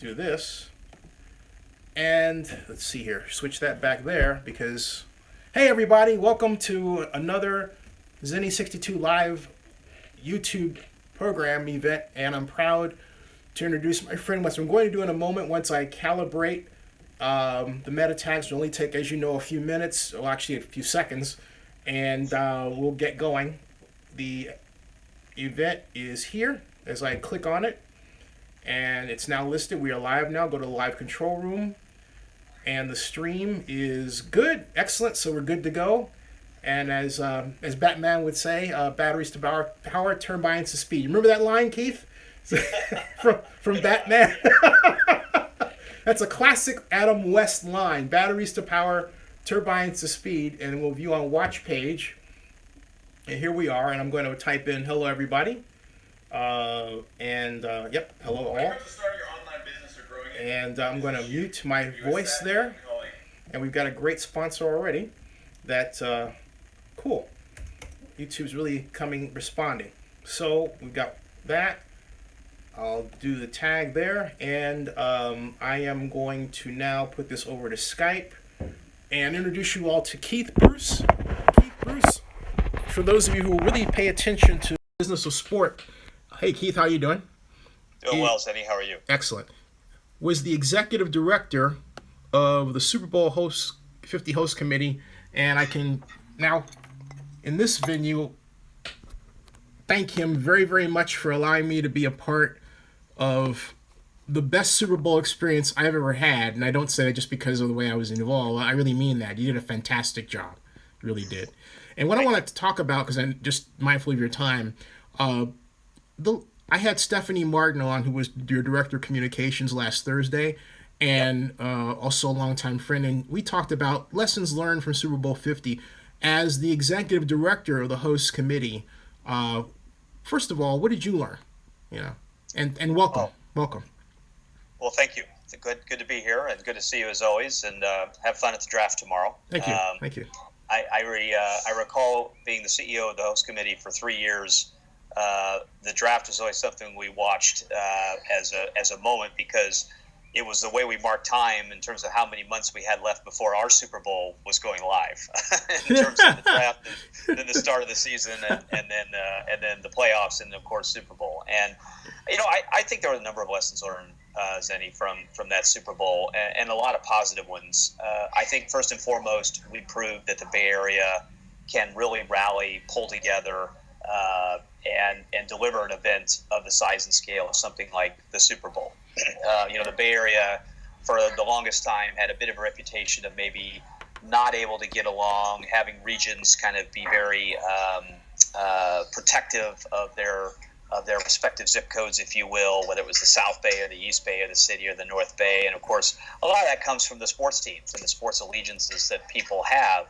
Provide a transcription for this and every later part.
do this. And let's see here, switch that back there because, hey everybody, welcome to another Zenny62 Live YouTube program event. And I'm proud to introduce my friend, what I'm going to do in a moment once I calibrate. The meta tags will only take, as you know, a few minutes, or actually a few seconds, and we'll get going. The event is here as I click on it, and it's now listed. We are live now. Go to the live control room, and the stream is good, excellent. So we're good to go. And as Batman would say, batteries to power, turbines to speed. Remember that line, Keith, from Batman? That's a classic Adam West line. Batteries to power, turbines to speed, and we'll view on watch page. And here we are, and I'm going to type in hello everybody. Yep, hello all. And I'm going to mute my voice there. And we've got a great sponsor already. That cool. YouTube's really responding. So we've got that. I'll do the tag there, and I am going to now put this over to Skype and introduce you all to Keith Bruce. Keith Bruce, for those of you who really pay attention to business of sport. Hey Keith, how you doing? Doing well, Zenny. How are you? Excellent. Was the executive director of the Super Bowl 50 host committee, and I can now, in this venue, thank him very, very much for allowing me to be a part of the best Super Bowl experience I've ever had. And I don't say that just because of the way I was involved. I really mean that. You did a fantastic job. You really did. And what I wanted to talk about, because I'm just mindful of your time, I had Stephanie Martin on, who was your director of communications last Thursday, and also a longtime friend. And we talked about lessons learned from Super Bowl 50. As the executive director of the host committee, first of all, what did you learn? And welcome. Welcome. Well, thank you. It's good to be here, and good to see you as always. And have fun at the draft tomorrow. Thank you. Thank you. I recall being the CEO of the host committee for 3 years. The draft was always something we watched as a moment, because it was the way we marked time in terms of how many months we had left before our Super Bowl was going live, in terms of the draft, and then the start of the season, and then the playoffs, and of course Super Bowl. And I think there were a number of lessons learned, Zenny, from that Super Bowl, and a lot of positive ones. I think first and foremost, we proved that the Bay Area can really rally, pull together, and deliver an event of the size and scale of something like the Super Bowl. The Bay Area, for the longest time, had a bit of a reputation of maybe not able to get along, having regions kind of be very protective of their respective zip codes, if you will, whether it was the South Bay or the East Bay of the city or the North Bay. And of course, a lot of that comes from the sports teams and the sports allegiances that people have.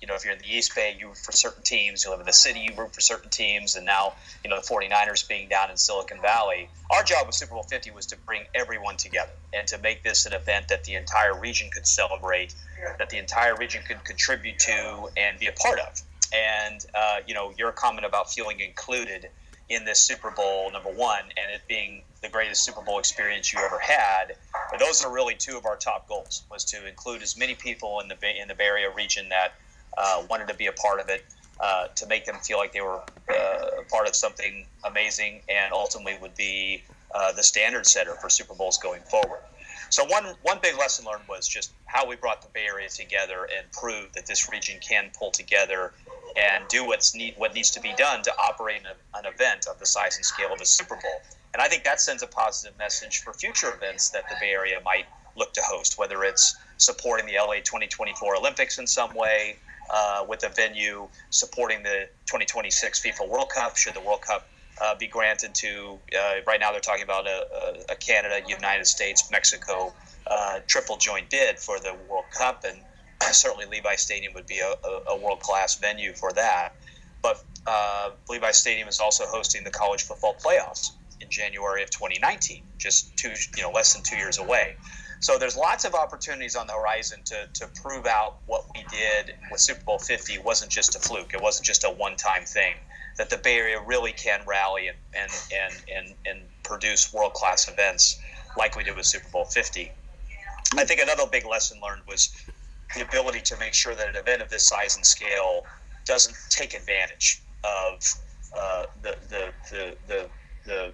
If you're in the East Bay, you root for certain teams. You live in the city, you root for certain teams. And now, the 49ers being down in Silicon Valley. Our job with Super Bowl 50 was to bring everyone together and to make this an event that the entire region could celebrate, that the entire region could contribute to and be a part of. And, your comment about feeling included in this Super Bowl, number one, and it being the greatest Super Bowl experience you ever had, those are really two of our top goals, was to include as many people in the Bay Area region that wanted to be a part of it, to make them feel like they were a part of something amazing, and ultimately would be the standard setter for Super Bowls going forward. So one big lesson learned was just how we brought the Bay Area together and proved that this region can pull together and do what needs to be done to operate an event of the size and scale of the Super Bowl. And I think that sends a positive message for future events that the Bay Area might look to host, whether it's supporting the LA 2024 Olympics in some way, with a venue, supporting the 2026 FIFA World Cup, should the World Cup be granted to, right now they're talking about a Canada, United States, Mexico triple joint bid for the World Cup, and certainly Levi Stadium would be a world-class venue for that. But Levi Stadium is also hosting the college football playoffs in January of 2019, just less than 2 years away. So there's lots of opportunities on the horizon to prove out what we did with Super Bowl 50 wasn't just a fluke. It wasn't just a one-time thing. That the Bay Area really can rally and produce world-class events like we did with Super Bowl 50. I think another big lesson learned was the ability to make sure that an event of this size and scale doesn't take advantage of the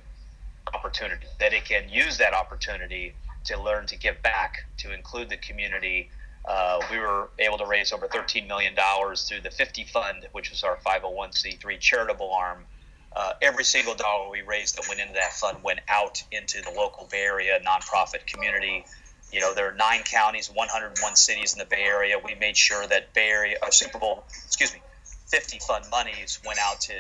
opportunity, that it can use that opportunity to learn to give back, to include the community. We were able to raise over $13 million through the 50 Fund, which was our 501c3 charitable arm. Every single dollar we raised that went into that fund went out into the local Bay Area nonprofit community. There are 9 counties, 101 cities in the Bay Area. We made sure that Super Bowl 50 Fund monies went out to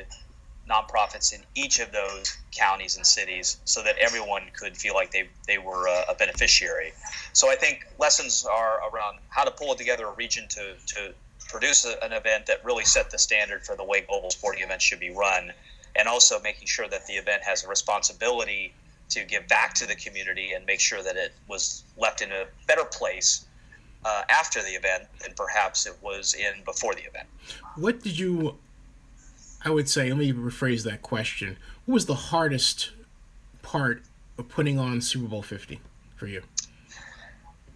nonprofits in each of those counties and cities so that everyone could feel like they were a beneficiary. So I think lessons are around how to pull together a region to produce an event that really set the standard for the way global sporting events should be run, and also making sure that the event has a responsibility to give back to the community and make sure that it was left in a better place after the event than perhaps it was in before the event. What did you, I would say, let me rephrase that question. What was the hardest part of putting on Super Bowl 50 for you?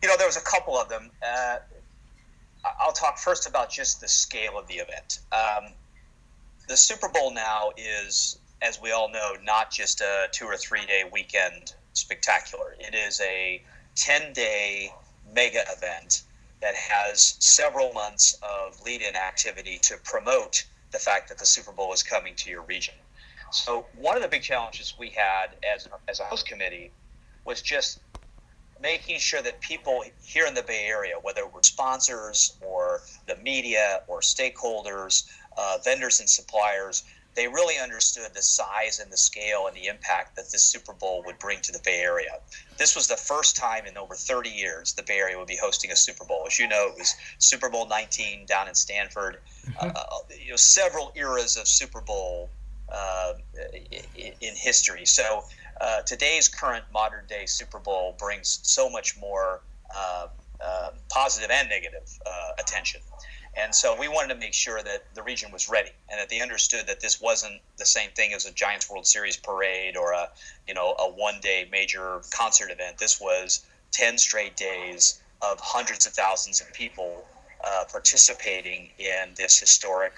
There was a couple of them. I'll talk first about just the scale of the event. The Super Bowl now is, as we all know, not just a 2 or 3 day weekend spectacular. It is a 10-day mega event that has several months of lead-in activity to promote the fact that the Super Bowl is coming to your region. So one of the big challenges we had as a host committee was just making sure that people here in the Bay Area, whether it were sponsors or the media or stakeholders, vendors and suppliers, they really understood the size and the scale and the impact that this Super Bowl would bring to the Bay Area. This was the first time in over 30 years the Bay Area would be hosting a Super Bowl. As you know, it was Super Bowl 19 down in Stanford. Several eras of Super Bowl in history. So today's current modern day Super Bowl brings so much more positive and negative attention. And so we wanted to make sure that the region was ready and that they understood that this wasn't the same thing as a Giants World Series parade or a one-day major concert event. This was 10 straight days of hundreds of thousands of people participating in this historic,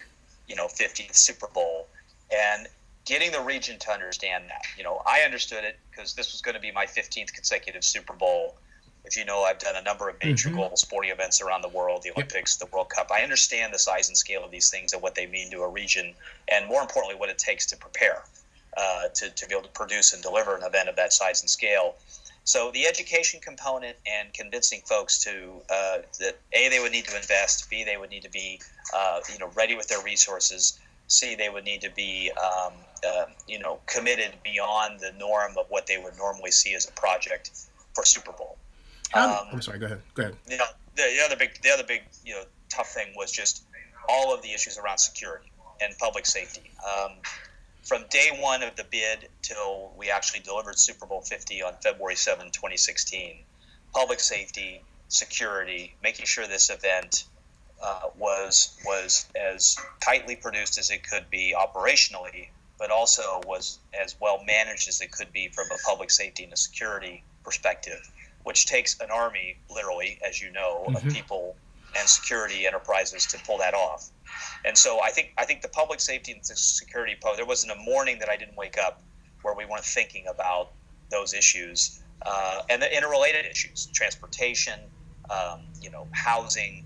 50th Super Bowl, and getting the region to understand that. I understood it because this was going to be my 15th consecutive Super Bowl. If you know, I've done a number of major global sporting events around the world, the Olympics, the World Cup. I understand the size and scale of these things and what they mean to a region, and more importantly, what it takes to prepare to be able to produce and deliver an event of that size and scale. So the education component and convincing folks that A, they would need to invest, B, they would need to be ready with their resources, C, they would need to be committed beyond the norm of what they would normally see as a project for Super Bowl. I'm sorry. Go ahead. The other big tough thing was just all of the issues around security and public safety. From day one of the bid till we actually delivered Super Bowl 50 on February 7, 2016, public safety, security, making sure this event was as tightly produced as it could be operationally, but also was as well managed as it could be from a public safety and a security perspective, which takes an army, literally, as you know, of people and security enterprises to pull that off. And so I think the public safety and the security there wasn't a morning that I didn't wake up where we weren't thinking about those issues and the interrelated issues, transportation, housing,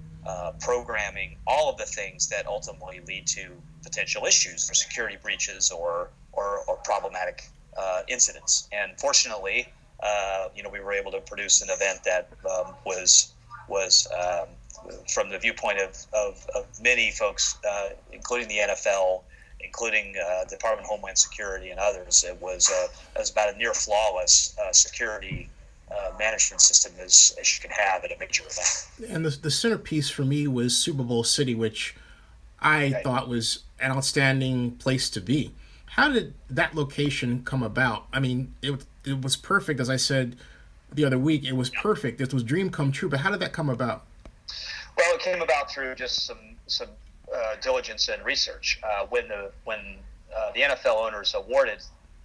programming, all of the things that ultimately lead to potential issues for security breaches or problematic incidents. And fortunately, we were able to produce an event that was from the viewpoint of many folks, including the NFL, including the Department of Homeland Security and others. It was about a near flawless security management system as you can have at a major event. And the centerpiece for me was Super Bowl City, which I thought was an outstanding place to be. How did that location come about? I mean, it was perfect, as I said the other week. It was perfect. It was dream come true. But how did that come about? Well, it came about through just some diligence and research. When the NFL owners awarded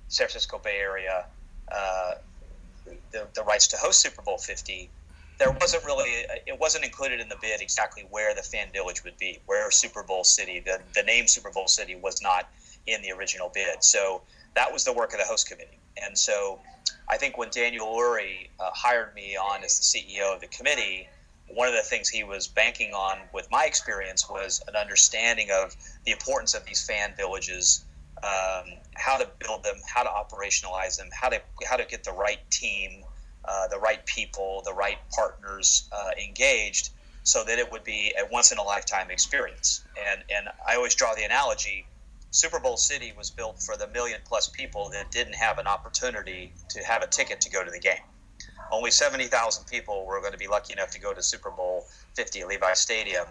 San Francisco Bay Area the the rights to host Super Bowl 50, it wasn't included in the bid exactly where the fan village would be, where Super Bowl City, the name Super Bowl City was not in the original bid. So that was the work of the host committee. And so I think when Daniel Lurie hired me on as the CEO of the committee, one of the things he was banking on with my experience was an understanding of the importance of these fan villages, how to build them, how to operationalize them, how to get the right team, the right people, the right partners engaged, so that it would be a once-in-a-lifetime experience. And I always draw the analogy, Super Bowl City was built for the million-plus people that didn't have an opportunity to have a ticket to go to the game. Only 70,000 people were going to be lucky enough to go to Super Bowl 50 at Levi Stadium.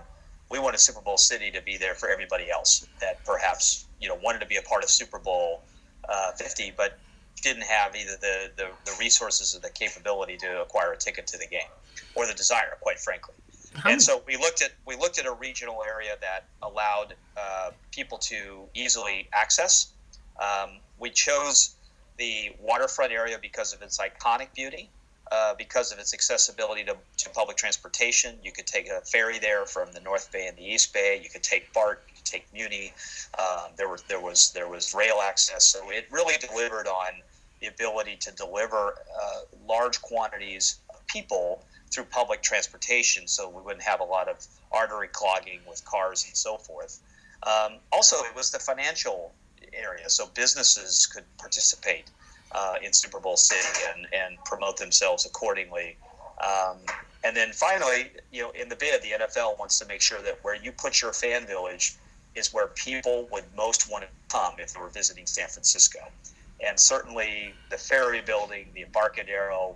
We wanted Super Bowl City to be there for everybody else that perhaps wanted to be a part of Super Bowl 50, but didn't have either the resources or the capability to acquire a ticket to the game, or the desire, quite frankly. And so we looked at a regional area that allowed people to easily access. We chose the waterfront area because of its iconic beauty, because of its accessibility to public transportation. You could take a ferry there from the North Bay and the East Bay. You could take BART, you could take Muni. There was rail access. So it really delivered on the ability to deliver large quantities of people through public transportation, so we wouldn't have a lot of artery clogging with cars and so forth. Also, it was the financial area, so businesses could participate in Super Bowl City and promote themselves accordingly. And then finally, in the bid, the NFL wants to make sure that where you put your fan village is where people would most want to come if they were visiting San Francisco. And certainly the Ferry Building, the Embarcadero,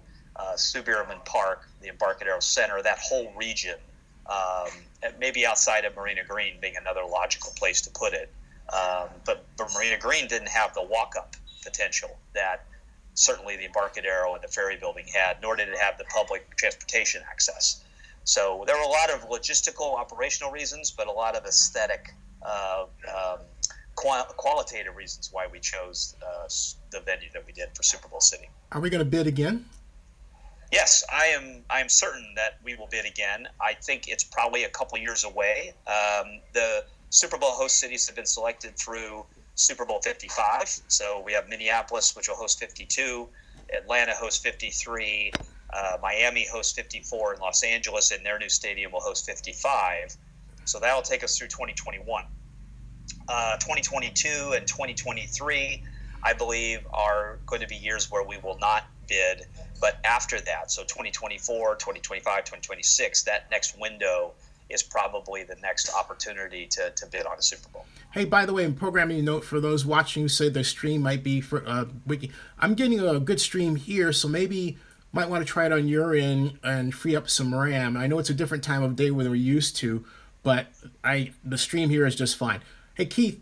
Suburban Park, the Embarcadero Center, that whole region, maybe outside of Marina Green being another logical place to put it. But Marina Green didn't have the walk-up potential that certainly the Embarcadero and the Ferry Building had, nor did it have the public transportation access. So there were a lot of logistical, operational reasons, but a lot of aesthetic, qualitative reasons why we chose the venue that we did for Super Bowl City. Are we going to bid again? Yes, I am certain that we will bid again. I think it's probably a couple years away. The Super Bowl host cities have been selected through Super Bowl 55. So we have Minneapolis, which will host 52, Atlanta hosts 53, Miami hosts 54, and Los Angeles in their new stadium will host 55. So that'll take us through 2021. 2022 and 2023, I believe, are going to be years where we will not bid. But after that, so 2024, 2025, 2026, that next window is probably the next opportunity to bid on a Super Bowl. Hey, by the way, in programming note for those watching who say their stream might be for wiki, I'm getting a good stream here, so maybe might want to try it on your end and free up some RAM. I know it's a different time of day than we're used to, but the stream here is just fine. Hey, Keith,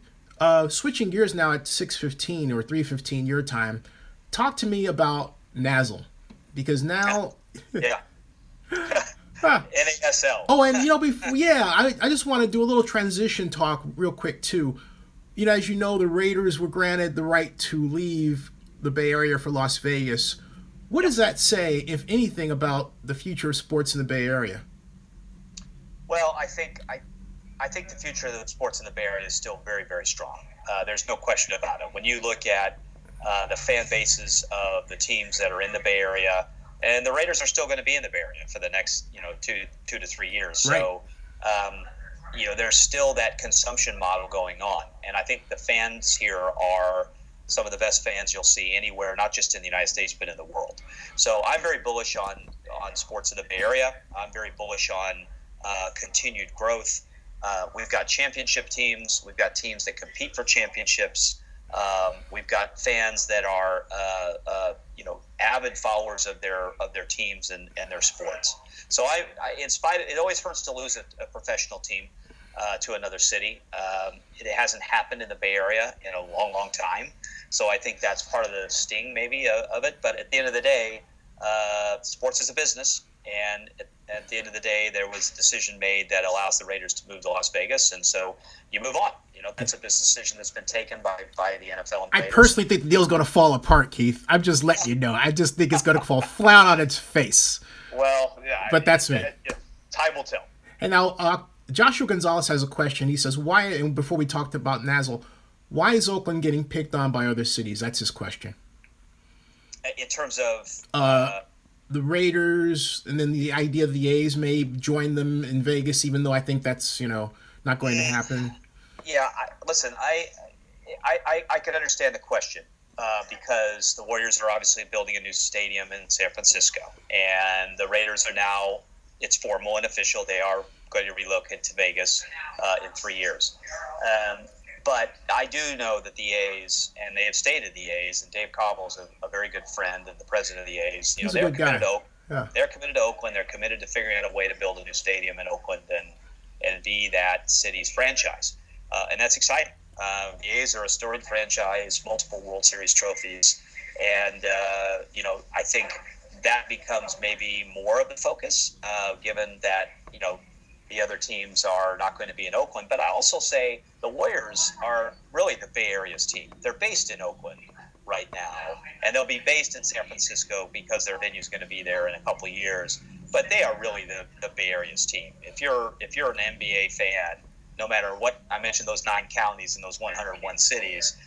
switching gears now at 6:15 or 3:15 your time, talk to me about NASL, because now... Yeah. NASL. Oh, and I just want to do a little transition talk real quick too. As you know, the Raiders were granted the right to leave the Bay Area for Las Vegas. What does that say, if anything, about the future of sports in the Bay Area? Well, I think the future of the sports in the Bay Area is still very, very strong. There's no question about it. When you look at the fan bases of the teams that are in the Bay Area, and the Raiders are still going to be in the Bay Area for the next, 2 to 3 years. Right. So, there's still that consumption model going on. And I think the fans here are some of the best fans you'll see anywhere, not just in the United States, but in the world. So I'm very bullish on sports in the Bay Area. I'm very bullish on continued growth. We've got championship teams. We've got teams that compete for championships. We've got fans that are, avid followers of their teams and their sports. So it always hurts to lose a professional team to another city. It hasn't happened in the Bay Area in a long, long time. So I think that's part of the sting maybe of it. But at the end of the day, sports is a business, and at the end of the day, there was a decision made that allows the Raiders to move to Las Vegas, and so you move on. That's a business decision that's been taken by the NFL and I Raiders. personally think the deal's going to fall apart, Keith. I'm just letting you know. I just think it's going to fall flat on its face. Well, yeah, but that's me. Time will tell. And now, Joshua Gonzalez has a question. He says, "Why?" And before we talked about NASL, why is Oakland getting picked on by other cities? That's his question. In terms of the Raiders, and then the idea of the A's may join them in Vegas, even though I think that's not going to happen. Yeah, listen, I can understand the question because the Warriors are obviously building a new stadium in San Francisco, and the Raiders are now, it's formal and official, they are going to relocate to Vegas in 3 years. But I do know that the A's, and they have stated the A's, and Dave Cobble's a very good friend and the president of the A's. He's a good guy. They're committed to Oakland. They're committed to figuring out a way to build a new stadium in Oakland and be that city's franchise. And that's exciting. The A's are a storied franchise, multiple World Series trophies, and I think that becomes maybe more of the focus, given that the other teams are not going to be in Oakland. But I also say the Warriors are really the Bay Area's team. They're based in Oakland right now, and they'll be based in San Francisco because their venue's going to be there in a couple of years. But they are really the Bay Area's team. If you're an NBA fan, no matter what, I mentioned those 9 counties and those 101 cities.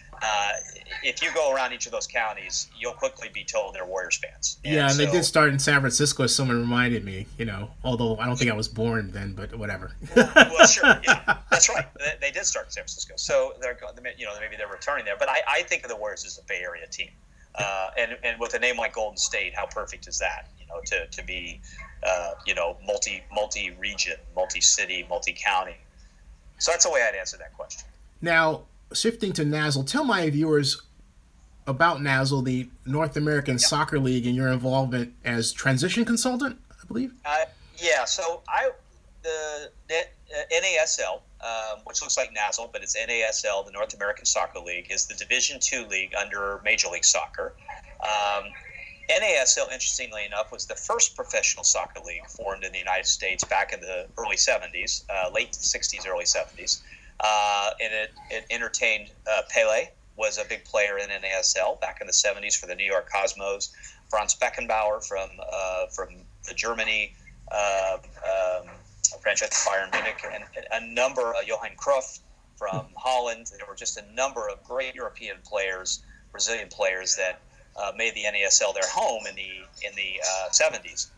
If you go around each of those counties, you'll quickly be told they're Warriors fans. And they did start in San Francisco, as someone reminded me, although I don't think I was born then, but whatever. Well, sure, yeah, that's right. They did start in San Francisco, so maybe they're returning there. But I think of the Warriors as a Bay Area team, and with a name like Golden State, how perfect is that? To be, multi-region, multi-city, multi-county. So that's the way I'd answer that question. Now, shifting to NASL, tell my viewers about NASL, the North American Soccer League, and your involvement as transition consultant, I believe. So the NASL, which looks like NASL, but it's NASL, the North American Soccer League, is the Division II league under Major League Soccer. NASL, interestingly enough, was the first professional soccer league formed in the United States back in the early 70s, late 60s, early 70s. And it entertained Pele, was a big player in NASL back in the 70s for the New York Cosmos. Franz Beckenbauer from the Germany franchise Bayern Munich, and a number of Johan Cruyff from Holland. There were just a number of great European players, Brazilian players that made the NASL their home in the 70s.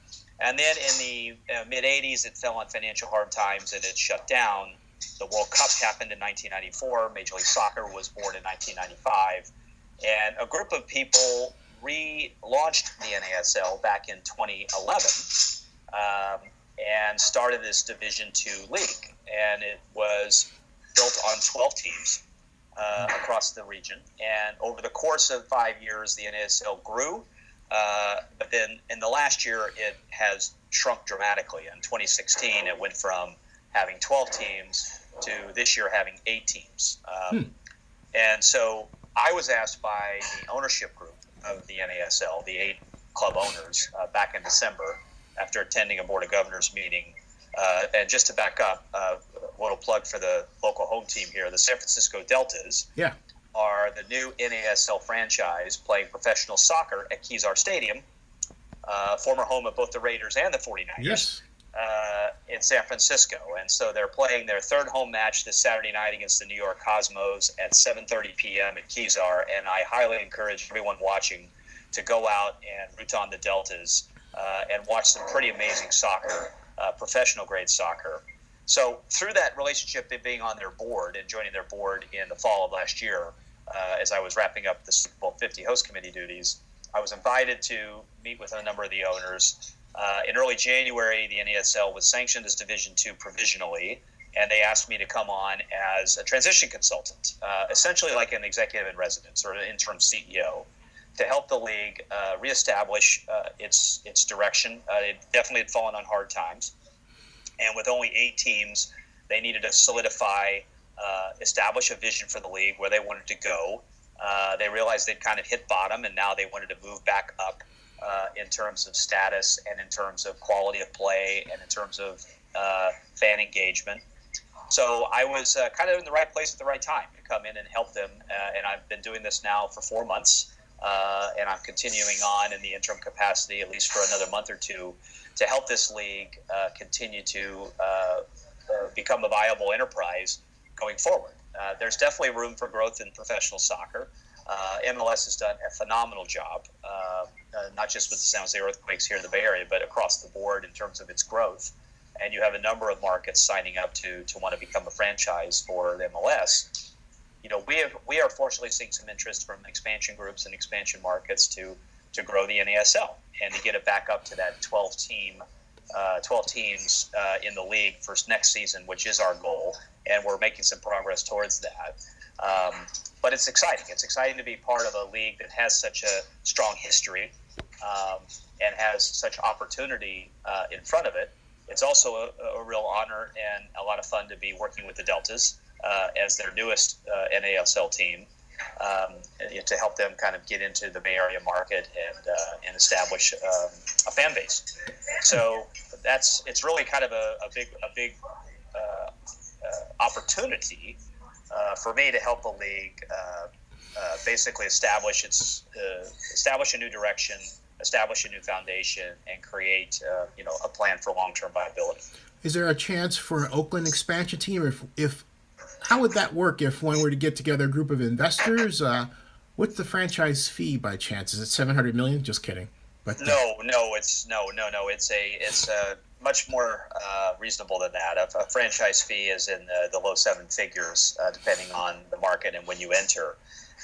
And then in the mid 80s, it fell on financial hard times and it shut down. The World Cup happened in 1994. Major League Soccer was born in 1995. And a group of people relaunched the NASL back in 2011 and started this Division II league. And it was built on 12 teams across the region. And over the course of 5 years, the NASL grew. But then in the last year, it has shrunk dramatically. In 2016, it went from having 12 teams to this year having 8 teams. And so I was asked by the ownership group of the NASL, the 8 club owners, back in December after attending a Board of Governors meeting. And just to back up, a little plug for the local home team here, the San Francisco Deltas are the new NASL franchise playing professional soccer at Kezar Stadium, former home of both the Raiders and the 49ers. In San Francisco. And so they're playing their third home match this Saturday night against the New York Cosmos at 7:30 p.m. at Kezar. And I highly encourage everyone watching to go out and root on the Deltas and watch some pretty amazing soccer, professional grade soccer. So through that relationship of being on their board and joining their board in the fall of last year, as I was wrapping up the Super Bowl 50 host committee duties, I was invited to meet with a number of the owners. In early January, the NASL was sanctioned as Division II provisionally, and they asked me to come on as a transition consultant, essentially like an executive in residence or an interim CEO, to help the league reestablish its direction. It definitely had fallen on hard times, and with only 8 teams, they needed to solidify, establish a vision for the league, where they wanted to go. They realized they'd kind of hit bottom, and now they wanted to move back up. in terms of status and in terms of quality of play and in terms of fan engagement. So I was kind of in the right place at the right time to come in and help them. And I've been doing this now for 4 months. And I'm continuing on in the interim capacity, at least for another month or two, to help this league continue to become a viable enterprise going forward. There's definitely room for growth in professional soccer. MLS has done a phenomenal job, not just with the San Jose Earthquakes here in the Bay Area, but across the board in terms of its growth. And you have a number of markets signing up to want to become a franchise for the MLS. You know, we are fortunately seeing some interest from expansion groups and expansion markets to grow the NASL and to get it back up to that 12 teams in the league for next season, which is our goal, and we're making some progress towards that. But it's exciting. It's exciting to be part of a league that has such a strong history and has such opportunity in front of it. It's also a real honor and a lot of fun to be working with the Deltas as their newest NASL team to help them kind of get into the Bay Area market and establish a fan base. So it's really kind of a big opportunity for me to help the league basically establish a new direction, establish a new foundation, and create a plan for long-term viability. Is there a chance for an Oakland expansion team? If how would that work if one were to get together a group of investors? What's the franchise fee by chance? Is it $700 million? Just kidding. But no. It's much more reasonable than that. A franchise fee is in the low seven figures, depending on the market and when you enter.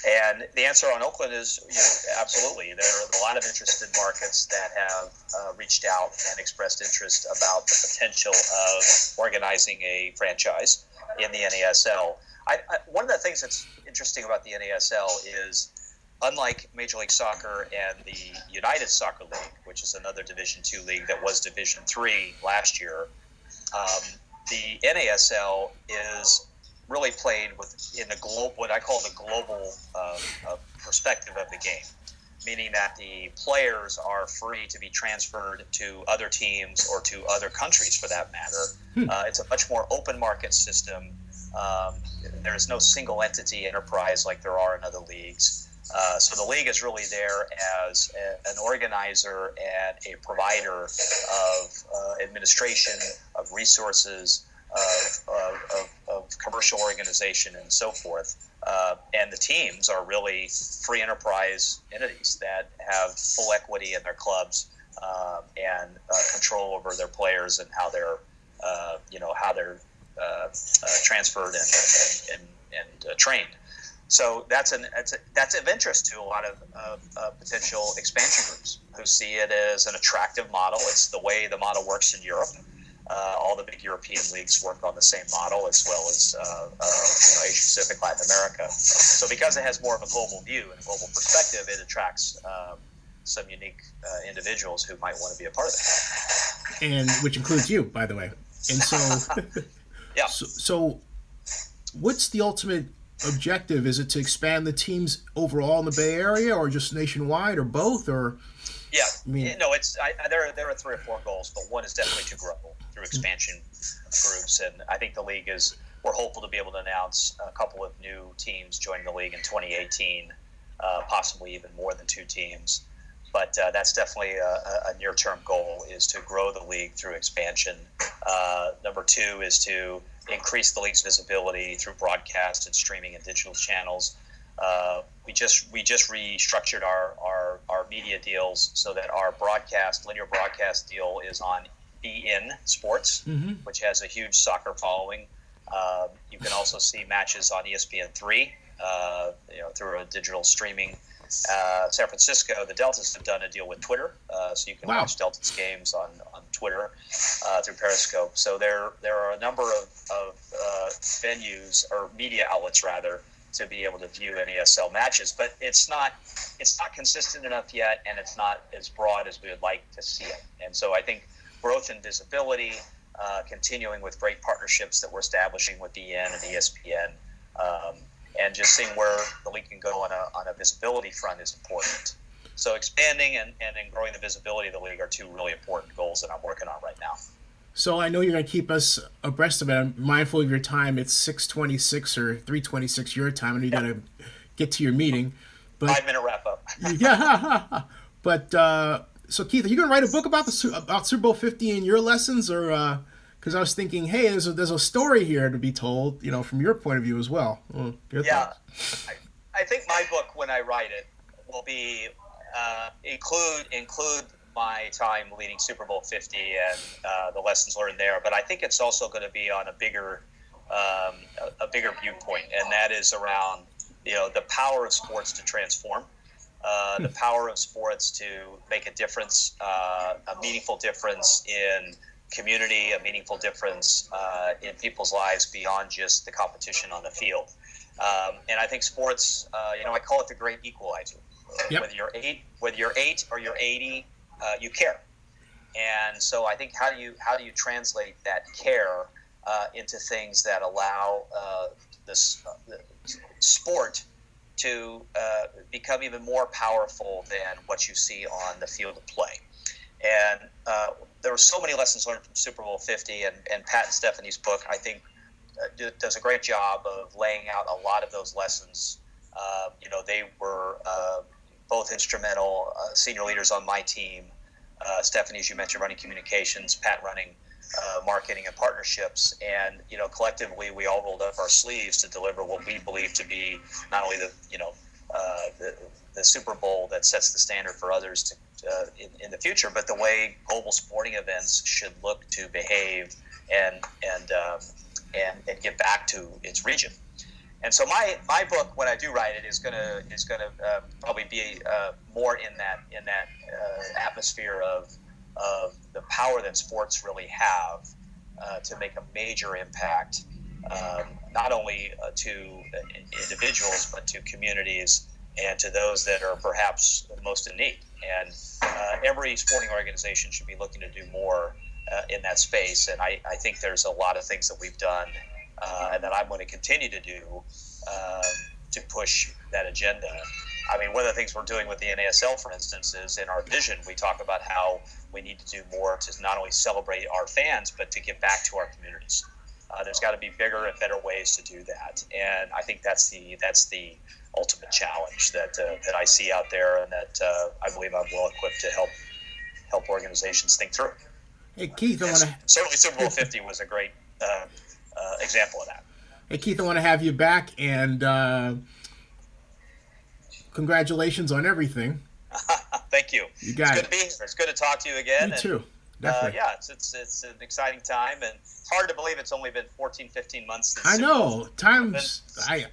And the answer on Oakland is absolutely. There are a lot of interested markets that have reached out and expressed interest about the potential of organizing a franchise in the NASL. One of the things that's interesting about the NASL is, unlike Major League Soccer and the United Soccer League, which is another Division II league that was Division III last year, the NASL is really played in the what I call the global perspective of the game, meaning that the players are free to be transferred to other teams or to other countries for that matter. It's a much more open market system. There is no single entity enterprise like there are in other leagues. So the league is really there as an organizer and a provider of administration, of resources, of commercial organization, and so forth. And the teams are really free enterprise entities that have full equity in their clubs and control over their players and how they're transferred and trained. So that's of interest to a lot of potential expansion groups who see it as an attractive model. It's the way the model works in Europe. All the big European leagues work on the same model, as well as Asia Pacific, Latin America. So because it has more of a global view and a global perspective, it attracts some unique individuals who might want to be a part of it. And which includes you, by the way. And so, yeah. So what's the ultimate objective? Is it to expand the teams overall in the Bay Area, or just nationwide, or both, or? Yeah, there are 3 or 4 goals, but one is definitely to grow through expansion groups, and I think the league we're hopeful to be able to announce a couple of new teams joining the league in 2018, possibly even more than 2 teams. But that's definitely a near-term goal, is to grow the league through expansion. Number 2 is to increase the league's visibility through broadcast and streaming and digital channels. We just restructured our media deals so that our linear broadcast deal is on beIN Sports, which has a huge soccer following. You can also see matches on ESPN3 through a digital streaming. San Francisco, the Deltas have done a deal with Twitter, so you can watch Deltas games on Twitter through Periscope. So there are a number of venues, or media outlets rather, to be able to view NASL matches, but it's not consistent enough yet, and it's not as broad as we would like to see it. And so I think growth and visibility, continuing with great partnerships that we're establishing with beIN and ESPN, and just seeing where the league can go on a visibility front is important. So expanding and growing the visibility of the league are two really important goals that I'm working on right now. So I know you're going to keep us abreast of it. I'm mindful of your time. It's 6:26 or 3:26 your time, and you got to get to your meeting. But 5-minute wrap up. yeah, but so Keith, are you going to write a book about about Super Bowl 50 and your lessons, or because I was thinking, hey, there's a story here to be told, from your point of view as well. Your thoughts? I think my book, when I write it, will be include my time leading Super Bowl 50 and the lessons learned there. But I think it's also going to be on a bigger viewpoint, and that is around the power of sports to transform, the power of sports to make a difference, a meaningful difference in community, a meaningful difference in people's lives beyond just the competition on the field. And I think sports, I call it the great equalizer. Yep. Whether you're 8 or you're 80, you care. And so I think how do you translate that care into things that allow the sport to become even more powerful than what you see on the field of play. And there were so many lessons learned from Super Bowl 50, and Pat and Stephanie's book, I think, does a great job of laying out a lot of those lessons. They were both instrumental senior leaders on my team. Stephanie, as you mentioned, running communications, Pat running marketing and partnerships, and collectively we all rolled up our sleeves to deliver what we believe to be not only the Super Bowl that sets the standard for others in the future, but the way global sporting events should look to behave and get back to its region. And so my book, when I do write it, is gonna probably be more in that atmosphere of the power that sports really have to make a major impact, not only to individuals but to communities and to those that are perhaps most in need. And every sporting organization should be looking to do more in that space. And I think there's a lot of things that we've done and that I'm going to continue to do to push that agenda. I mean, one of the things we're doing with the NASL, for instance, is in our vision, we talk about how we need to do more to not only celebrate our fans, but to give back to our communities. There's got to be bigger and better ways to do that. And I think that's the ultimate challenge that I see out there, and that I believe I'm well equipped to help organizations think through. Hey, Keith, certainly Super Bowl 50 was a great example of that. Hey, Keith, I want to have you back, and congratulations on everything. Thank you. You got it's good to be here. It's good to talk to you again. Me too. Definitely. It's an exciting time, and it's hard to believe it's only been 14, 15 months since I know.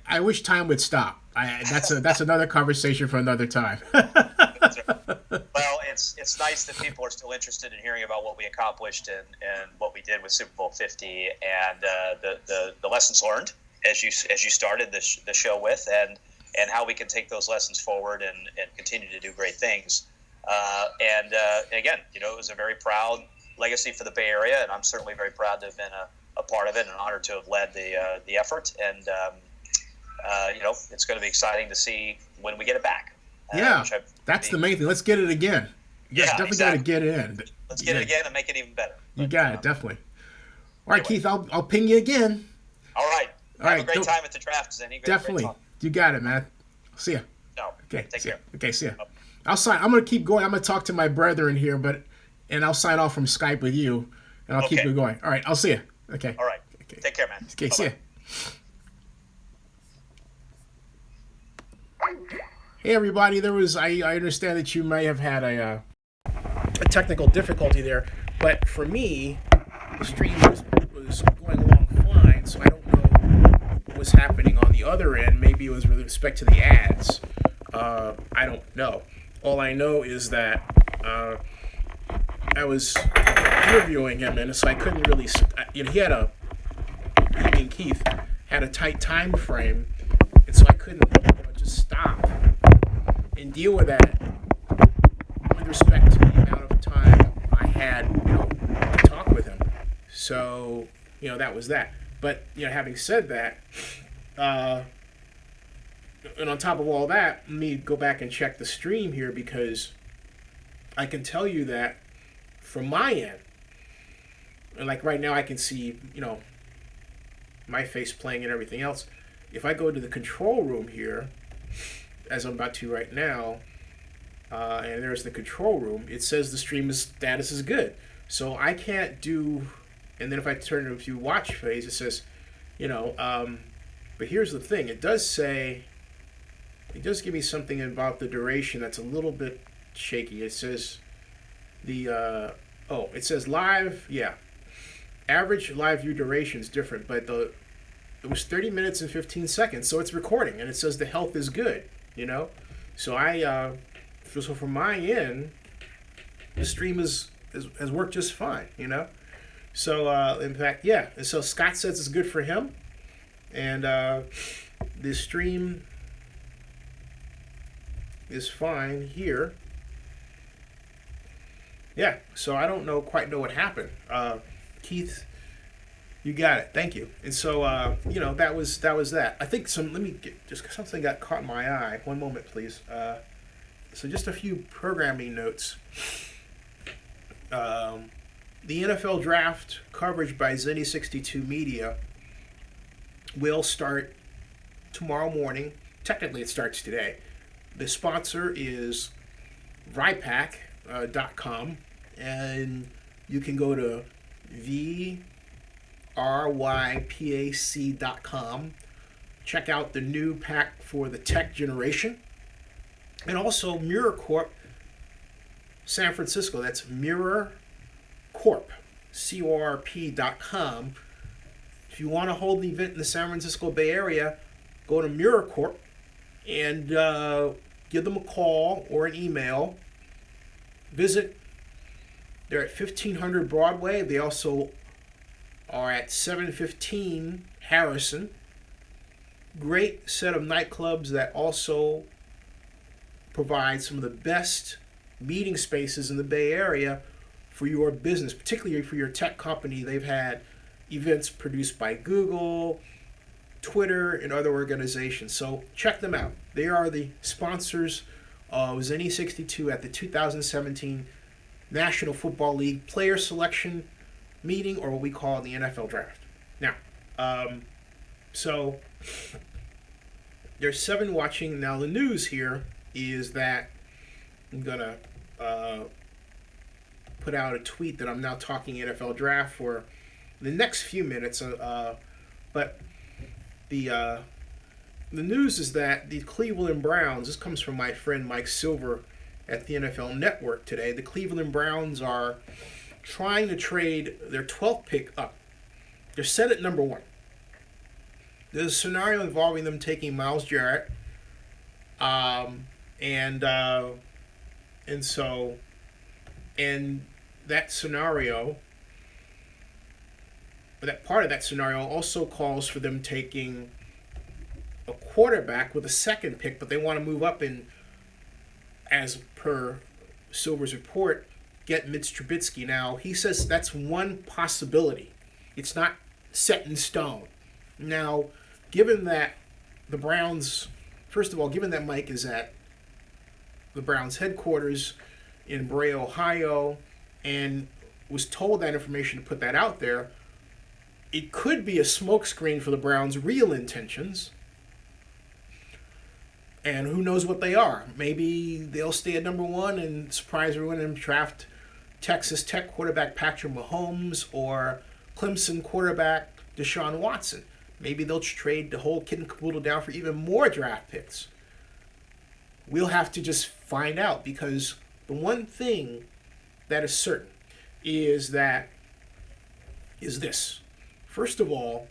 I wish time would stop. That's another conversation for another time. Well, it's nice that people are still interested in hearing about what we accomplished and what we did with Super Bowl 50 and the lessons learned as you started the show with, and how we can take those lessons forward and continue to do great things. Again, it was a very proud legacy for the Bay Area, and I'm certainly very proud to have been a part of it, and honored to have led the effort. And it's going to be exciting to see when we get it back. That's the main thing. Let's get it again. Definitely exactly. Got to get it in. Let's get it again and make it even better. You got it, definitely. All right, Keith, I'll ping you again. All right. Have a great time at the draft, Zenny. Definitely. You got it, man. See ya. No. Okay. Take care. Okay, see ya. I'll sign. I'm gonna keep going. I'm gonna talk to my brethren here, and I'll sign off from Skype with you, and I'll keep it going. All right. I'll see you. Okay. All right. Okay. Take care, man. Okay. Bye-bye. See ya. Hey everybody. I understand that you may have had a technical difficulty there, but for me, the stream was going along fine, so I don't know what was happening on the other end. Maybe it was with respect to the ads. I don't know. All I know is that I was interviewing him, and so I couldn't really. Keith had a tight time frame, and so I couldn't just stop and deal with that with respect to the amount of time I had to talk with him. So that was that. But having said that, And on top of all that, let me go back and check the stream here, because I can tell you that from my end, and like right now I can see, my face playing and everything else. If I go to the control room here, as I'm about to right now, and there's the control room, it says the stream status is good. So I can't do, and then if I turn it to watch phase, it says, but here's the thing, it does give me something about the duration that's a little bit shaky. It says it says live, average live view duration is different, but it was 30 minutes and 15 seconds, so it's recording, and it says the health is good, So so from my end, the stream has worked just fine, So in fact, so Scott says it's good for him, and the stream is fine here. Yeah, so I don't quite know what happened. Keith, you got it. Thank you. And so that was that. I think just something got caught in my eye. One moment, please. So just a few programming notes. The NFL draft coverage by Zenny62 Media will start tomorrow morning. Technically, it starts today. The sponsor is rypac.com, and you can go to VRYPAC.com, check out the new pack for the tech generation, and also Mirror Corp San Francisco. That's Mirror Corp, CORP.com. If you want to hold the event in the San Francisco Bay Area, go to Mirror Corp and give them a call or an email. Visit. They're at 1500 Broadway. They also are at 715 Harrison. Great set of nightclubs that also provide some of the best meeting spaces in the Bay Area for your business, particularly for your tech company. They've had events produced by Google, Twitter, and other organizations. So check them out. They are the sponsors of Zenny62 at the 2017 National Football League Player Selection Meeting, or what we call the NFL Draft. Now, so there's 7 watching. Now the news here is that I'm going to put out a tweet that I'm now talking NFL Draft for the next few minutes. But the news is that the Cleveland Browns, this comes from my friend Mike Silver at the NFL Network today, the Cleveland Browns are trying to trade their 12th pick up. They're set at number 1. There's a scenario involving them taking Myles Jarrett, and that scenario, that part of that scenario also calls for them taking a quarterback with a 2nd pick, but they want to move up and, as per Silver's report, get Mitch Trubisky. Now, he says that's one possibility. It's not set in stone. Now, given that the Browns, first of all, given that Mike is at the Browns headquarters in Brea, Ohio, and was told that information to put that out there, it could be a smokescreen for the Browns' real intentions. And who knows what they are. Maybe they'll stay at number 1 and surprise everyone and draft Texas Tech quarterback Patrick Mahomes or Clemson quarterback Deshaun Watson. Maybe they'll trade the whole kit and caboodle down for even more draft picks. We'll have to just find out, because the one thing that is certain is this. First of all,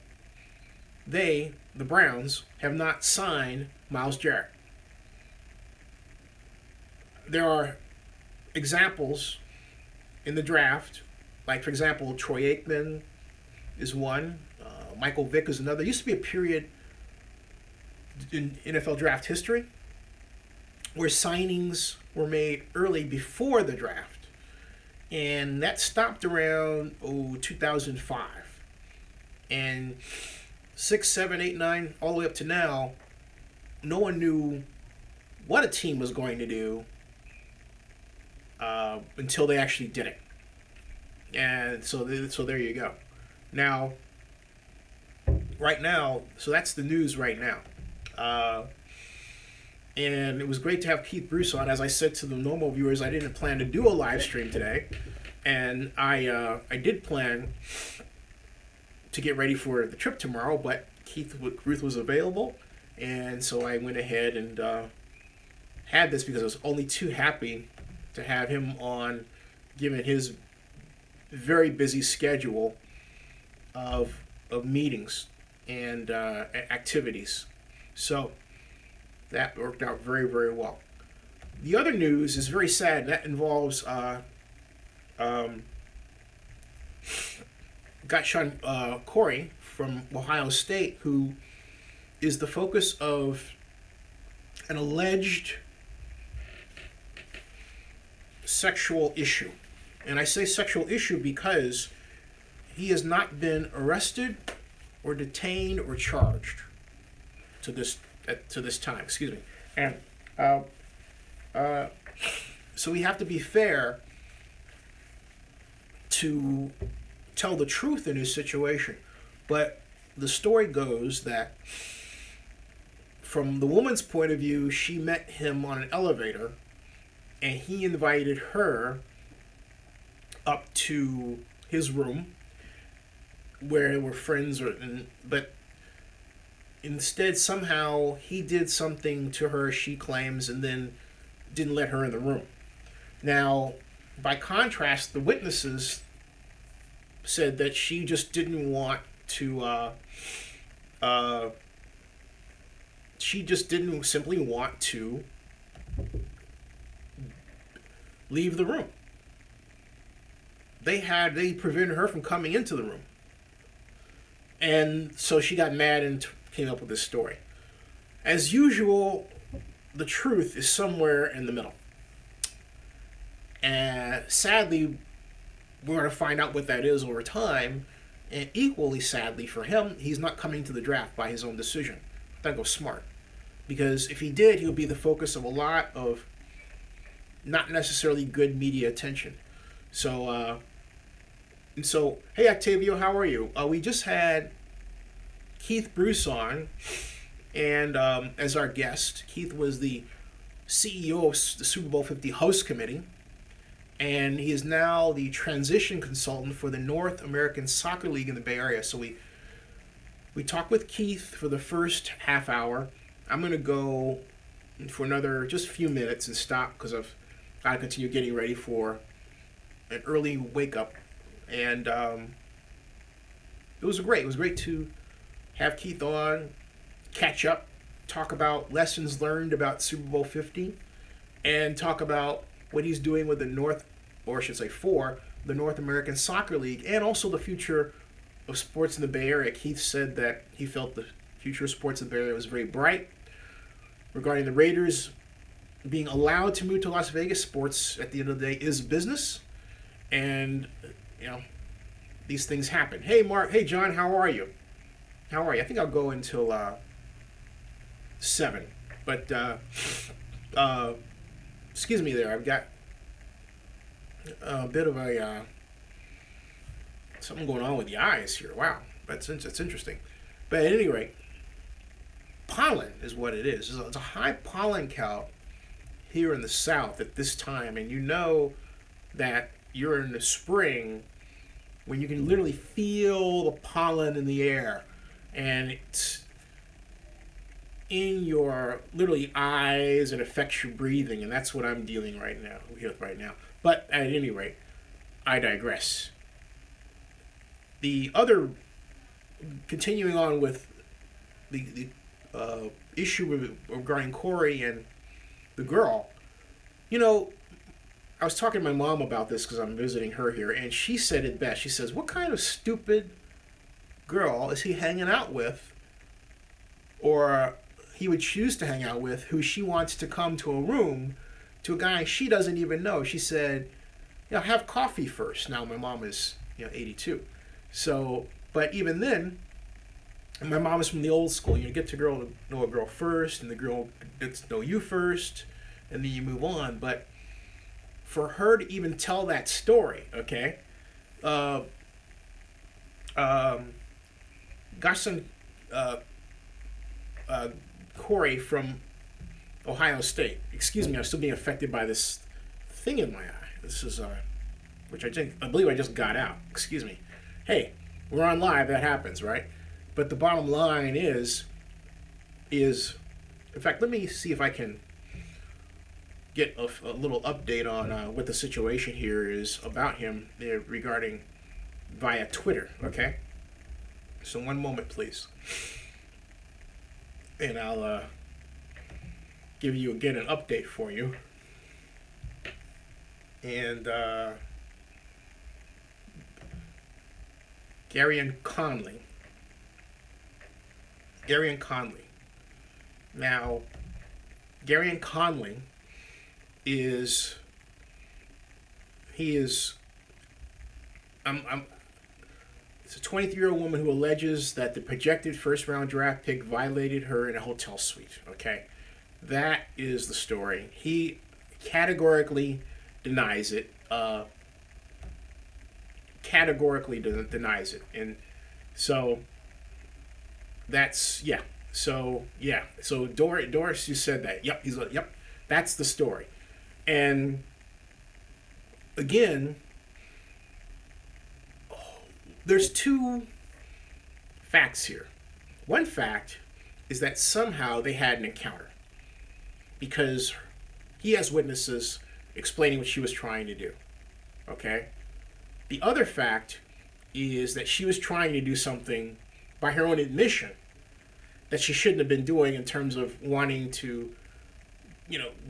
the Browns, have not signed Myles Jarrett. There are examples in the draft, like, for example, Troy Aikman is one, Michael Vick is another. There used to be a period in NFL draft history where signings were made early before the draft, and that stopped around 2005. And 6, 7, 8, 9, all the way up to now, no one knew what a team was going to do until they actually did it. And so there you go. Now, right now, so that's the news right now. And it was great to have Keith Bruce on. As I said to the normal viewers, I didn't plan to do a live stream today, and I did plan to get ready for the trip tomorrow, but Keith Ruth was available, and so I went ahead and had this because I was only too happy to have him on, given his very busy schedule of meetings and activities. So that worked out very, very well. The other news is very sad, and that involves Gotchan Corey from Ohio State, who is the focus of an alleged sexual issue. And I say sexual issue because he has not been arrested or detained or charged to this time. Excuse me. And so we have to be fair to tell the truth in his situation. But the story goes that from the woman's point of view, she met him on an elevator, and he invited her up to his room where they were friends, but instead somehow he did something to her, she claims, and then didn't let her in the room. Now, by contrast, the witnesses said that she just didn't want to she just didn't simply want to leave the room. They prevented her from coming into the room. And so she got mad and came up with this story. As usual, the truth is somewhere in the middle. And sadly, we're going to find out what that is over time. And equally sadly for him, he's not coming to the draft by his own decision. That goes smart. Because if he did, he would be the focus of a lot of not necessarily good media attention. So, hey Octavio, how are you? We just had Keith Bruce on, and as our guest. Keith was the CEO of the Super Bowl 50 host committee, and he is now the transition consultant for the North American Soccer League in the Bay Area. So we talked with Keith for the first half hour. I'm going to go for another just few minutes and stop because I've got to continue getting ready for an early wake up. And it was great. It was great to have Keith on, catch up, talk about lessons learned about Super Bowl 50, and talk about what he's doing with the North American Soccer League, and also the future of sports in the Bay Area. Keith said that he felt the future of sports in the Bay Area was very bright. Regarding the Raiders being allowed to move to Las Vegas, sports at the end of the day is business, and these things happen. Hey Mark, hey John, how are you? I think I'll go until 7. But excuse me there. I've got a bit of a something going on with the eyes here. Wow, that's interesting. But at any rate, pollen is what it is. It's a high pollen count here in the South at this time, and you know that you're in the spring when you can literally feel the pollen in the air, and it's in your literally eyes and affects your breathing, and that's what I'm dealing with right now. But at any rate, I digress. The other, continuing on with the issue regarding Corey and the girl, I was talking to my mom about this because I'm visiting her here, and she said it best. She says, what kind of stupid girl is he hanging out with, or he would choose to hang out with, who she wants to come to a room to a guy she doesn't even know? She said, have coffee first. Now, my mom is 82. So, but even then, And my mom is from the old school. You get to know a girl first, and the girl gets to know you first, and then you move on. But for her to even tell that story, okay, uh, um, Gaston Corey from Ohio State. Excuse me, I'm still being affected by this thing in my eye. This is which I believe I just got out. Excuse me. Hey, we're on live. That happens, right? But the bottom line is, in fact, let me see if I can get a little update on what the situation here is about him regarding via Twitter. Okay. So one moment, please, and I'll give you again an update for you. And Garion Conley. Now, Garion Conley is it's a 23-year-old woman who alleges that the projected first-round draft pick violated her in a hotel suite. Okay, that is the story. He categorically denies it. And so that's So Doris, you said that. Yep, he's like, yep. That's the story. And again, there's two facts here. One fact is that somehow they had an encounter because he has witnesses explaining what she was trying to do. Okay? The other fact is that she was trying to do something by her own admission that she shouldn't have been doing in terms of wanting to,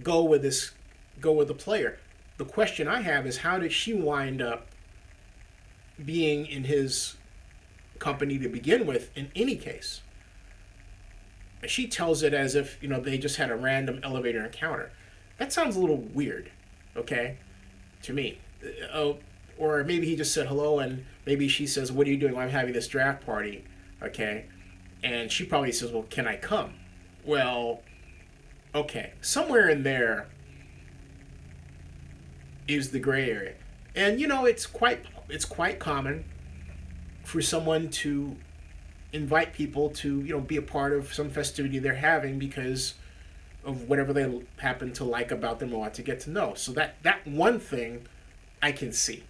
go with the player. The question I have is, how did she wind up being in his company to begin with in any case? And she tells it as if, they just had a random elevator encounter. That sounds a little weird, okay, to me. Or maybe he just said hello, and maybe she says, what are you doing? Well, I'm having this draft party, okay? And she probably says, well, can I come? Well, okay. Somewhere in there is the gray area. And, it's quite common for someone to invite people to, be a part of some festivity they're having because of whatever they happen to like about them or want to get to know. So that one thing I can see.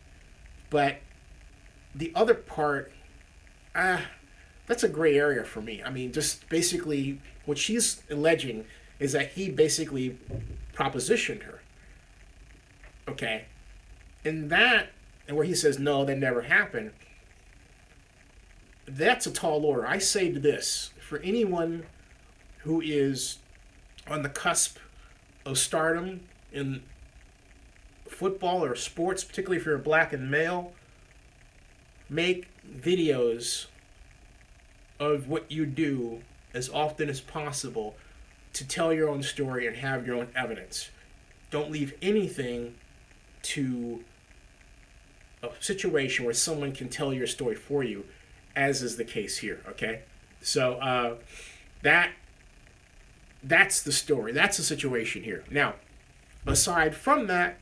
But the other part, that's a gray area for me. I mean, just basically what she's alleging is that he basically propositioned her. Okay? And where he says, no, that never happened, that's a tall order. I say to this, for anyone who is on the cusp of stardom in football or sports, particularly if you're a black and male, make videos of what you do as often as possible to tell your own story and have your own evidence. Don't leave anything to a situation where someone can tell your story for you, as is the case here, okay? So that's the story. That's the situation here. Now, aside from that,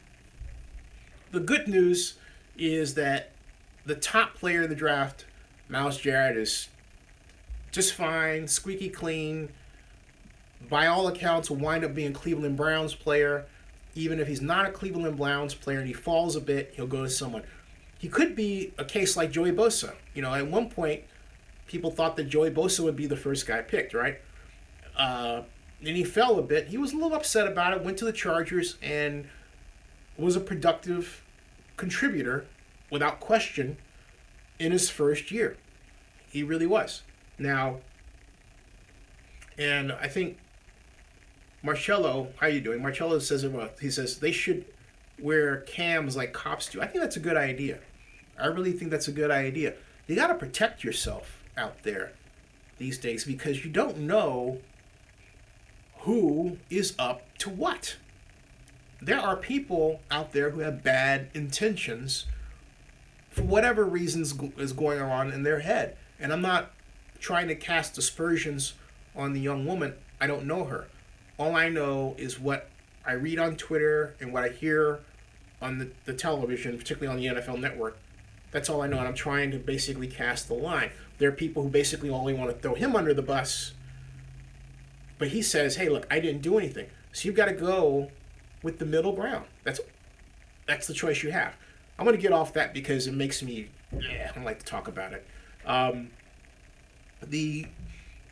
the good news is that the top player in the draft, Myles Jarrett, is just fine, squeaky clean. By all accounts, will wind up being a Cleveland Browns player. Even if he's not a Cleveland Browns player and he falls a bit, he'll go to someone. He could be a case like Joey Bosa. At one point, people thought that Joey Bosa would be the first guy picked, right? Then he fell a bit. He was a little upset about it, went to the Chargers, and was a productive contributor, without question, in his first year. He really was. Now, and I think Marcello, how you doing? Marcello says, he says they should wear cams like cops do. I think that's a good idea. I really think that's a good idea. You got to protect yourself out there these days because you don't know who is up to what. There are people out there who have bad intentions for whatever reasons is going on in their head. And I'm not trying to cast aspersions on the young woman. I don't know her. All I know is what I read on Twitter and what I hear on the television, particularly on the NFL Network. That's all I know, and I'm trying to basically cast the line. There are people who basically only want to throw him under the bus, but he says, hey, look, I didn't do anything. So you've got to go with the middle ground. That's the choice you have. I'm going to get off that because it makes me, I don't like to talk about it. The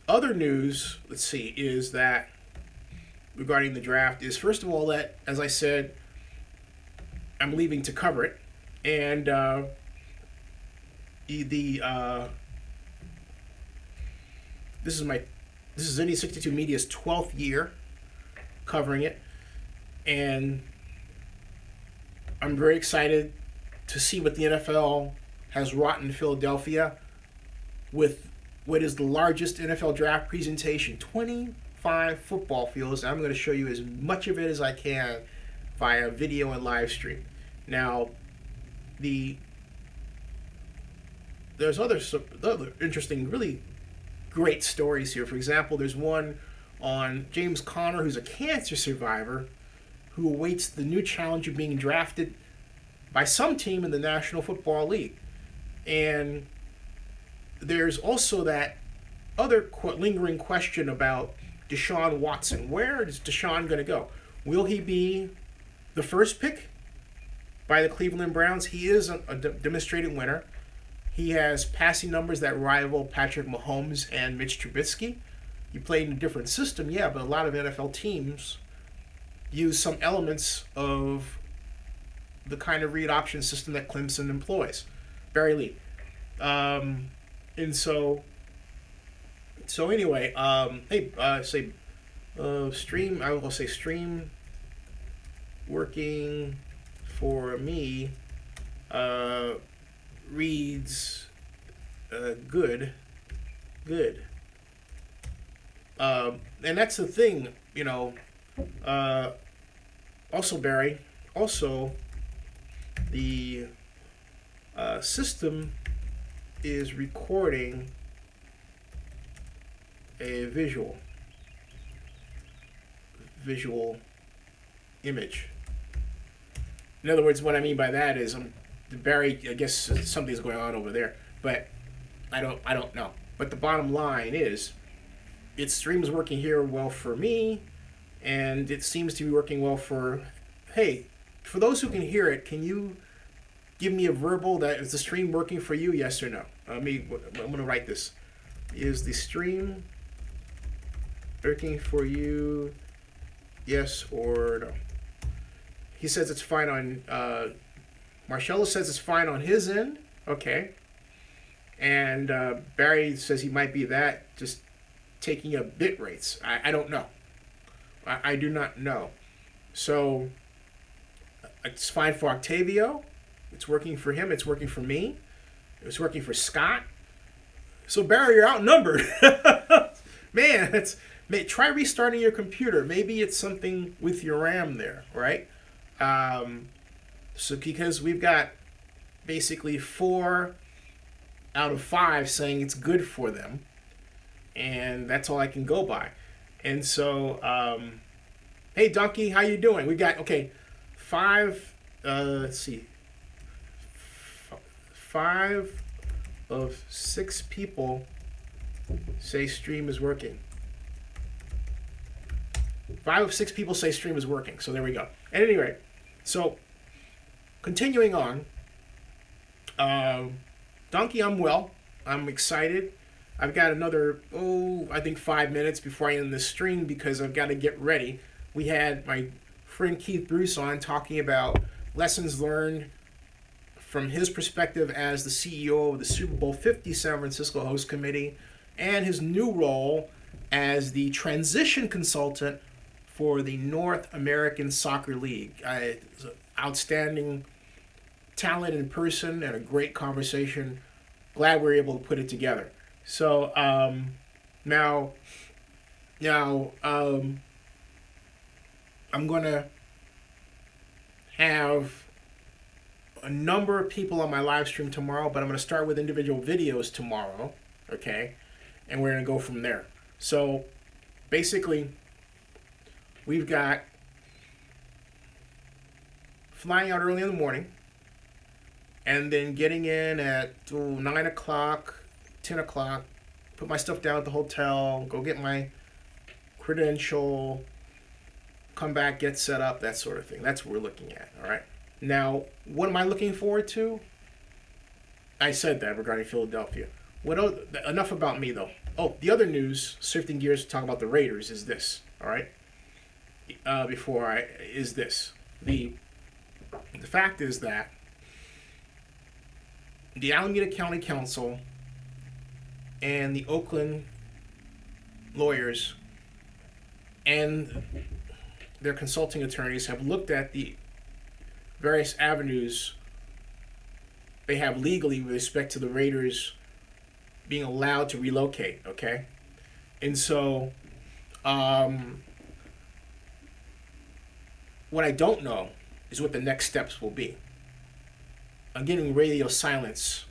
other news, let's see, is that regarding the draft is, first of all, that, as I said, I'm leaving to cover it. And this is NE62 Media's 12th year covering it, and I'm very excited to see what the NFL has wrought in Philadelphia with what is the largest NFL draft presentation, 25 football fields. I'm going to show you as much of it as I can via video and live stream. Now, there's other interesting, really great stories here. For example, there's one on James Conner, who's a cancer survivor, who awaits the new challenge of being drafted by some team in the National Football League. And there's also that other lingering question about Deshaun Watson. Where is Deshaun going to go? Will he be the first pick by the Cleveland Browns? He is a demonstrated winner. He has passing numbers that rival Patrick Mahomes and Mitch Trubisky. He played in a different system, yeah, but a lot of NFL teams use some elements of the kind of read option system that Clemson employs. Barry Lee. And so anyway, stream, I will say stream working for me reads good. And that's the thing, also, Barry, the system is recording a visual image. In other words, what I mean by that is, Barry, I guess something's going on over there, but I don't know. But the bottom line is, its stream is working here well for me, and it seems to be working well for those who can hear it. Can you give me a verbal that is the stream working for you? Yes or no? I'm going to write this. Is the stream working for you? Yes or no? He says it's fine on. Marcelo says it's fine on his end. Okay. And Barry says he might be just taking up bit rates. I don't know. I do not know. So it's fine for Octavio. It's working for him. It's working for me. It's working for Scott. So Barry, you're outnumbered. Man, try restarting your computer. Maybe it's something with your RAM there, right? So because we've got basically 4 out of 5 saying it's good for them, and that's all I can go by. And so, hey Donkey, how you doing? We got 5. Let's see. 5 of 6 people say stream is working. 5 of 6 people say stream is working. So there we go. At any rate, so continuing on, Donkey, I'm well. I'm excited. I've got another, I think 5 minutes before I end this stream because I've got to get ready. We had my friend Keith Bruce on talking about lessons learned from his perspective as the CEO of the Super Bowl 50 San Francisco Host Committee and his new role as the transition consultant for the North American Soccer League. Outstanding talent in person and a great conversation. Glad we were able to put it together. So now I'm going to have a number of people on my live stream tomorrow, but I'm going to start with individual videos tomorrow, okay? and we're going to go from there. So basically, we've got flying out early in the morning, and then getting in at 9 o'clock, 10 o'clock, put my stuff down at the hotel, go get my credential, come back, get set up, that sort of thing. That's what we're looking at, all right? Now, what am I looking forward to? I said that regarding Philadelphia. Enough about me, though. Oh, the other news, shifting gears to talk about the Raiders, is this, all right? The fact is that the Alameda County Council and the Oakland lawyers and their consulting attorneys have looked at the various avenues they have legally with respect to the Raiders being allowed to relocate, okay? And so, what I don't know is what the next steps will be. I'm getting radio silence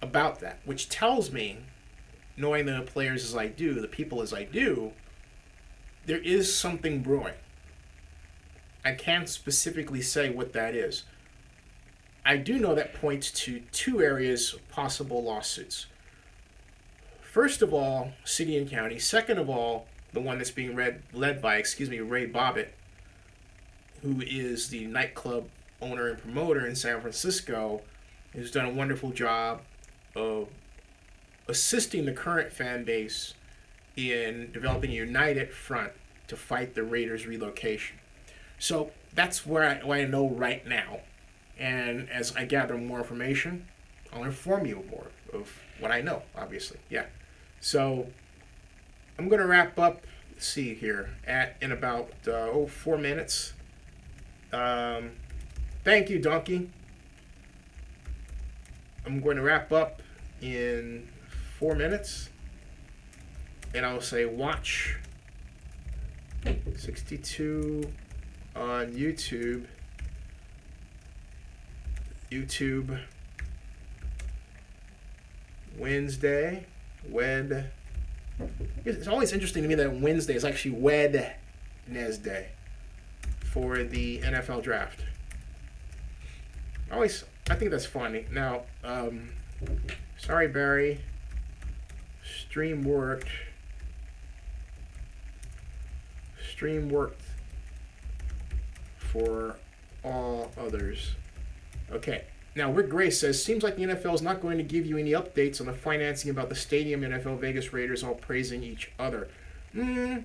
about that, which tells me, knowing the players as I do, the people as I do, there is something brewing. I can't specifically say what that is. I do know that points to two areas of possible lawsuits. First of all, city and county. Second of all, the one that's being led by Ray Bobbitt, who is the nightclub owner and promoter in San Francisco, who's done a wonderful job of assisting the current fan base in developing a united front to fight the Raiders' relocation. So that's what I know right now. And as I gather more information, I'll inform you more of what I know, obviously. Yeah. So I'm going to wrap up, let's see here, in about 4 minutes. Thank you, Donkey. I'm going to wrap up in 4 minutes. And I'll say watch 62 on YouTube. Wednesday. It's always interesting to me that Wednesday is actually Wednesday for the NFL draft. I think that's funny. Now, sorry, Barry. Stream worked for all others. Okay. Now, Rick Gray says, seems like the NFL is not going to give you any updates on the financing about the stadium. NFL Vegas Raiders all praising each other. Yeah,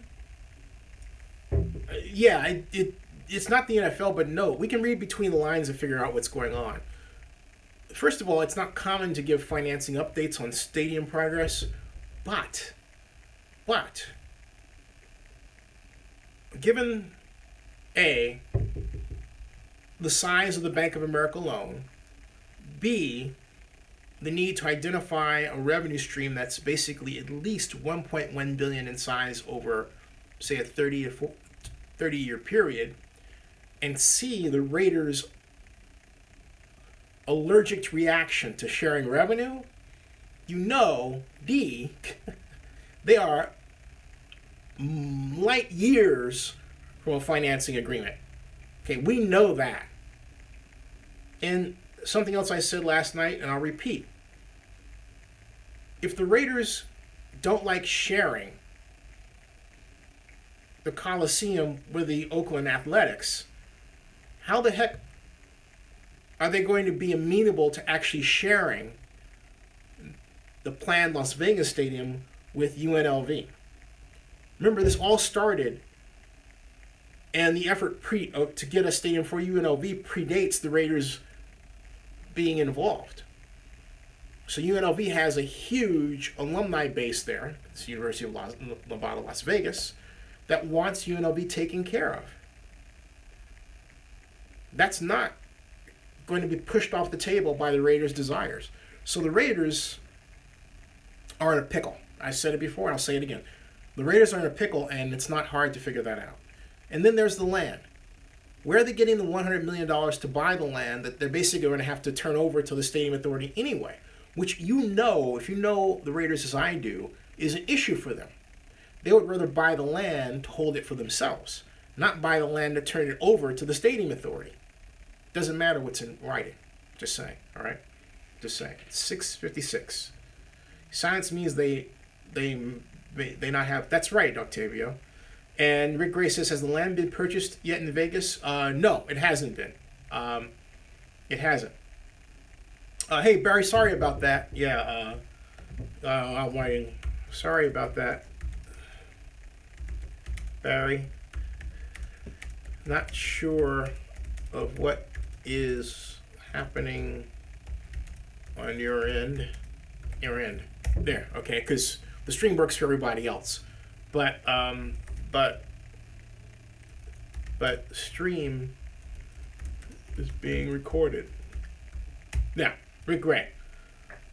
it's not the NFL, but no, we can read between the lines and figure out what's going on. First of all, it's not common to give financing updates on stadium progress, but given A, the size of the Bank of America loan, B, the need to identify a revenue stream that's basically at least $1.1 billion in size over, say, a 30-year period, and C, the Raiders' allergic reaction to sharing revenue, D, they are light years from a financing agreement. Okay, we know that. And something else I said last night, and I'll repeat. If the Raiders don't like sharing the Coliseum with the Oakland Athletics, how the heck are they going to be amenable to actually sharing the planned Las Vegas Stadium with UNLV? Remember, this all started, and the effort to get a stadium for UNLV predates the Raiders being involved. So UNLV has a huge alumni base there, it's the University of Nevada, Las Vegas, that wants UNLV taken care of. That's not going to be pushed off the table by the Raiders' desires. So the Raiders are in a pickle. I said it before, and I'll say it again. The Raiders are in a pickle, and it's not hard to figure that out. And then there's the land. Where are they getting the $100 million to buy the land that they're basically going to have to turn over to the Stadium Authority anyway? which if you know the Raiders as I do, is an issue for them. They would rather buy the land to hold it for themselves, not buy the land to turn it over to the stadium authority. Doesn't matter what's in writing. Just saying, all right? Just saying. 6:56. Silence means they not have. That's right, Octavio. And Rick Gray says, has the land been purchased yet in Vegas? No, it hasn't been. It hasn't. Hey, Barry, sorry about that. Yeah, I'm waiting. Sorry about that, Barry. Not sure of what is happening on your end. There, okay, because the stream works for everybody else. But stream is being recorded. Now, Rick Gray.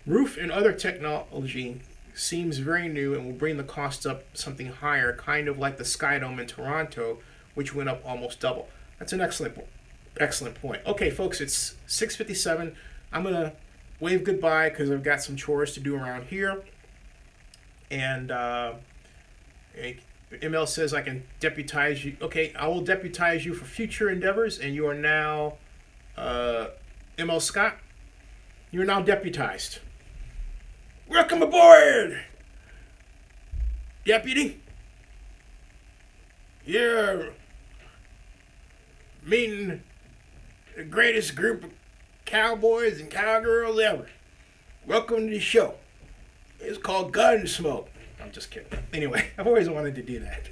Roof and other technology seems very new and will bring the cost up something higher, kind of like the Sky Dome in Toronto, which went up almost double. That's an excellent point. Okay, folks, it's 6:57. I'm going to wave goodbye because I've got some chores to do around here. And ML says I can deputize you. Okay, I will deputize you for future endeavors, and you are now, ML Scott, you're now deputized. Welcome aboard, deputy. You're meeting the greatest group of cowboys and cowgirls ever. Welcome to the show. It's called Gunsmoke. I'm just kidding. Anyway, I've always wanted to do that.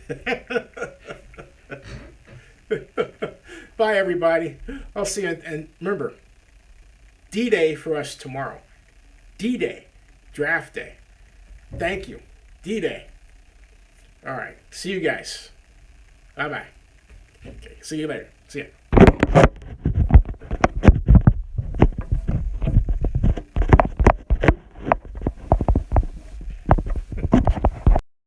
Bye, everybody. I'll see you. And remember, D-Day for us tomorrow. D-Day. Draft day. Thank you. D-Day. All right. See you guys. Bye-bye. Okay. See you later. See ya.